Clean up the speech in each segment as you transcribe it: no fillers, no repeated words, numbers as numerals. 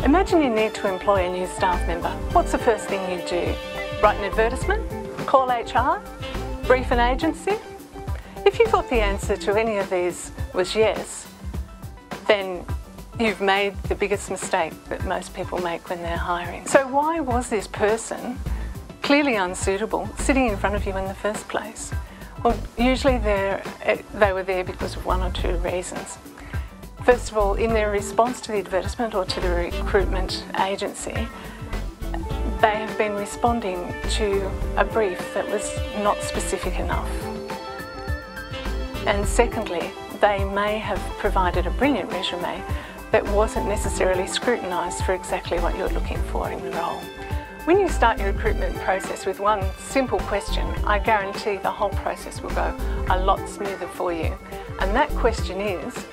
Imagine you need to employ a new staff member. What's the first thing you do? Write an advertisement? Call HR? Brief an agency? If you thought the answer to any of these was yes, then you've made the biggest mistake that most people make when they're hiring. So why was this person, clearly unsuitable, sitting in front of you in the first place? Well, usually they were there because of one or two reasons. First of all, in their response to the advertisement or to the recruitment agency, they have been responding to a brief that was not specific enough. And secondly, they may have provided a brilliant resume that wasn't necessarily scrutinised for exactly what you're looking for in the role. When you start your recruitment process with one simple question, I guarantee the whole process will go a lot smoother for you. And that question is,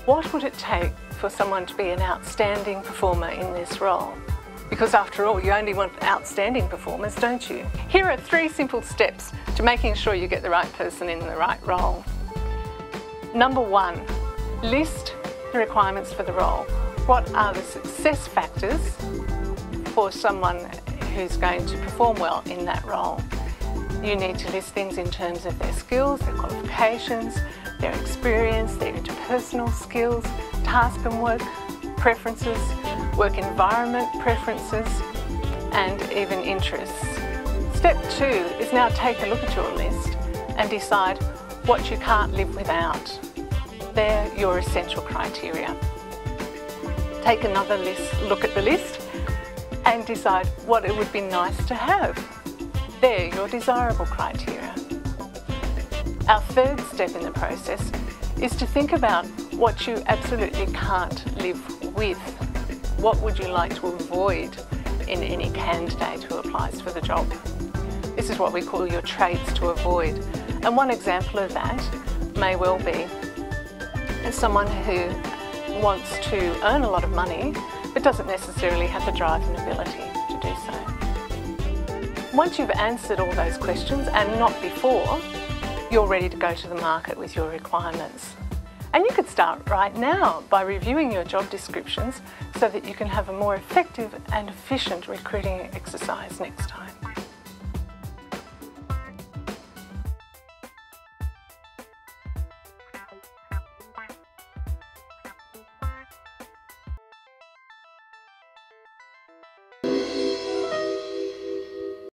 what would it take for someone to be an outstanding performer in this role? Because after all, you only want outstanding performers, don't you? Here are 3 simple steps to making sure you get the right person in the right role. Number 1, list the requirements for the role. What are the success factors for someone who's going to perform well in that role? You need to list things in terms of their skills, their qualifications, their experience, their interpersonal skills, task and work preferences, work environment preferences, and even interests. Step 2 is now take a look at your list and decide what you can't live without. They're your essential criteria. Take another look at the list and decide what it would be nice to have. They're your desirable criteria. Our 3rd step in the process is to think about what you absolutely can't live with. What would you like to avoid in any candidate who applies for the job? This is what we call your traits to avoid. And one example of that may well be someone who wants to earn a lot of money but doesn't necessarily have the drive and ability to do so. Once you've answered all those questions, and not before, you're ready to go to the market with your requirements. And you could start right now by reviewing your job descriptions so that you can have a more effective and efficient recruiting exercise next time.